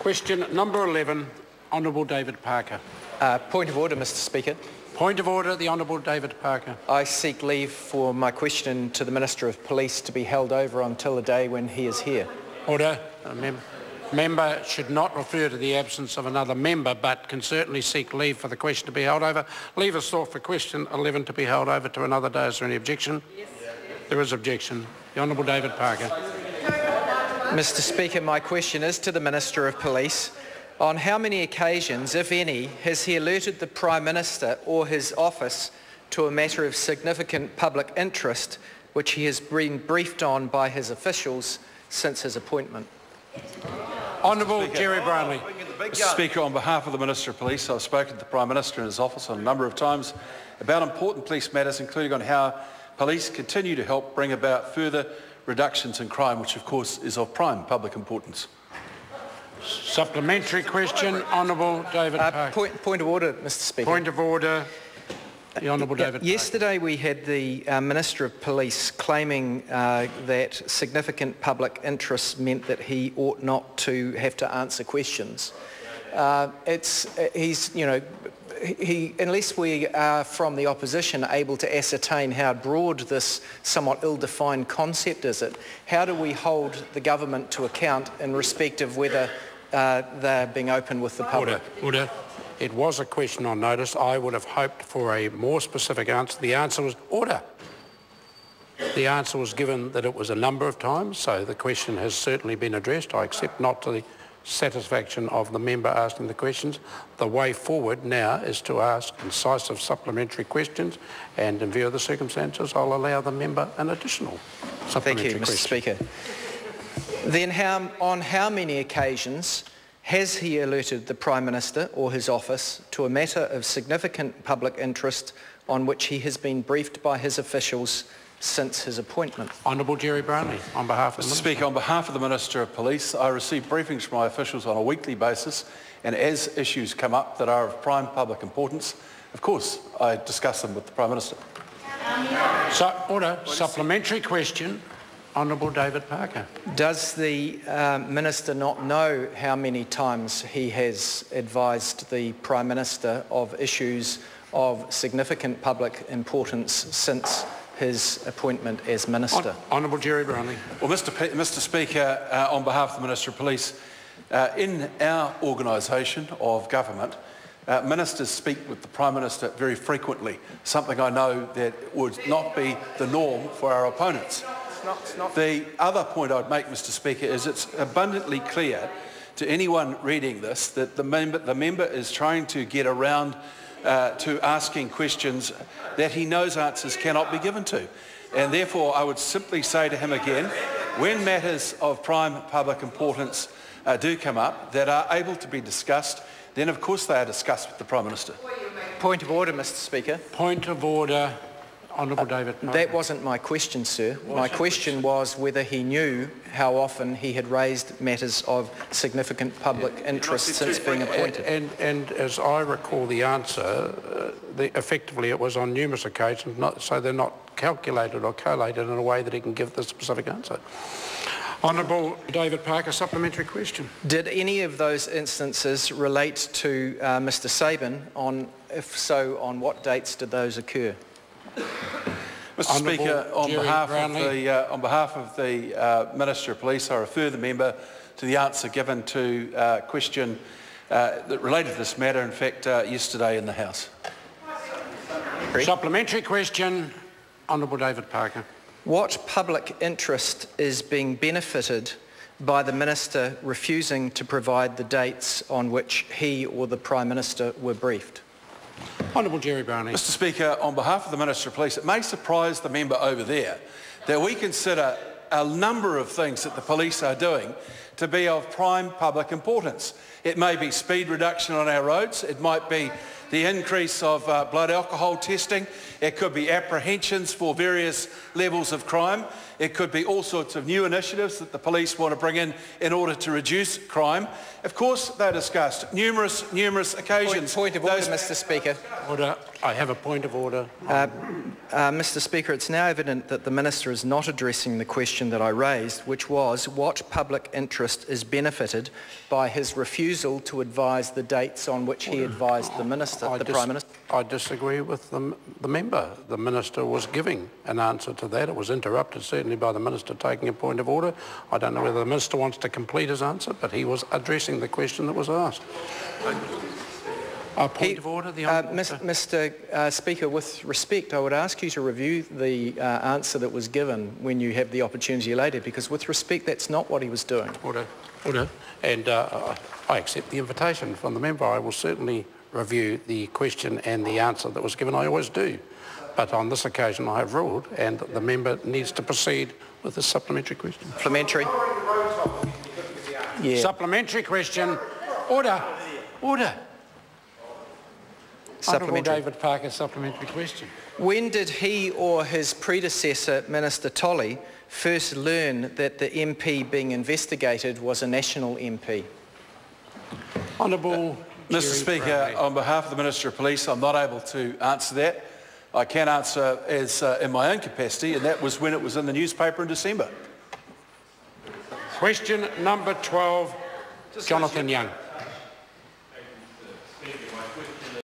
Question number 11, Honourable David Parker. Point of order, Mr Speaker. Point of order, the Honourable David Parker. I seek leave for my question to the Minister of Police to be held over until the day when he is here. Order. Member should not refer to the absence of another member, but can certainly seek leave for the question to be held over. Leave is sought for question 11 to be held over to another day. Is there any objection? Yes. There is objection. The Honourable David Parker. Mr Speaker, my question is to the Minister of Police. On how many occasions, if any, has he alerted the Prime Minister or his office to a matter of significant public interest which he has been briefed on by his officials since his appointment? Honourable Jerry Brownlee. Mr Speaker, on behalf of the Minister of Police, I've spoken to the Prime Minister and his office on a number of times about important police matters, including on how police continue to help bring about further reductions in crime, which of course is of prime public importance. Supplementary question, Honourable David Parker. Point of order, Mr Speaker. Point of order, the Honourable David Parker. Yesterday we had the Minister of Police claiming that significant public interest meant that he ought not to have to answer questions. Unless we are from the opposition able to ascertain how broad this somewhat ill-defined concept is, how do we hold the government to account in respect of whether they're being open with the public? Order. It was a question on notice. I would have hoped for a more specific answer. The answer was order. The answer was given that it was a number of times, so the question has certainly been addressed. I accept not to the satisfaction of the member asking the questions. The way forward now is to ask incisive supplementary questions, and in view of the circumstances, I'll allow the member an additional supplementary question. Thank you, Mr Speaker. Then on how many occasions has he alerted the Prime Minister or his office to a matter of significant public interest on which he has been briefed by his officials since his appointment? Honourable Jerry Brownlee, on behalf of the Minister. Mr Speaker, on behalf of the Minister of Police, I receive briefings from my officials on a weekly basis, and as issues come up that are of prime public importance, of course, I discuss them with the Prime Minister. Order. Supplementary question. Honourable David Parker. Does the Minister not know how many times he has advised the Prime Minister of issues of significant public importance since his appointment as Minister? Honourable Jerry Brownlee. Well, Mr Speaker, on behalf of the Minister of Police, in our organisation of government, ministers speak with the Prime Minister very frequently, something I know that would not be the norm for our opponents. The other point I'd make, Mr Speaker, is it's abundantly clear to anyone reading this that the member is trying to get around to asking questions that he knows answers cannot be given to. And therefore, I would simply say to him again, when matters of prime public importance do come up that are able to be discussed, then of course they are discussed with the Prime Minister. Point of order, Mr Speaker. Point of order. Honourable David Parker. That wasn't my question, sir. My question was whether he knew how often he had raised matters of significant public interest since being appointed. And as I recall the answer, effectively it was on numerous occasions, so they're not calculated or collated in a way that he can give the specific answer. Honourable David Parker, supplementary question. Did any of those instances relate to Mr Sabin? If so, on what dates did those occur? Mr Speaker, on behalf of the Minister of Police, I refer the member to the answer given to a question that related to this matter, in fact, yesterday in the House. Supplementary question, Honourable David Parker. What public interest is being benefited by the Minister refusing to provide the dates on which he or the Prime Minister were briefed? Honourable Jerry Brownlee. Mr Speaker, on behalf of the Minister of Police, it may surprise the member over there that we consider a number of things that the police are doing to be of prime public importance. It may be speed reduction on our roads, it might be the increase of blood alcohol testing. It could be apprehensions for various levels of crime. It could be all sorts of new initiatives that the police want to bring in order to reduce crime. Of course, they're discussed numerous occasions. Point of order, Mr. Speaker. Order. I have a point of order. Mr. Speaker, it's now evident that the Minister is not addressing the question that I raised, which was what public interest is benefited by his refusal to advise the dates on which he advised the Minister, Prime Minister. I disagree with the member. The Minister was giving an answer to that. It was interrupted certainly by the Minister taking a point of order. I don't know whether the Minister wants to complete his answer, but he was addressing the question that was asked. A point of order, the Mr. Speaker, with respect, I would ask you to review the answer that was given when you have the opportunity later, because with respect, that's not what he was doing. Order. Order. And I accept the invitation from the member. I will certainly review the question and the answer that was given. I always do. But on this occasion, I have ruled, and the member needs to proceed with the supplementary question. Supplementary. Yeah. Supplementary question. Order. Order. Supplementary. David Parker, supplementary question. When did he or his predecessor, Minister Tolley, first learn that the MP being investigated was a national MP? Honourable Mr. Speaker, on behalf of the Minister of Police, I'm not able to answer that. I can answer as in my own capacity, and that was when it was in the newspaper in December. Question number 12, Jonathan Young.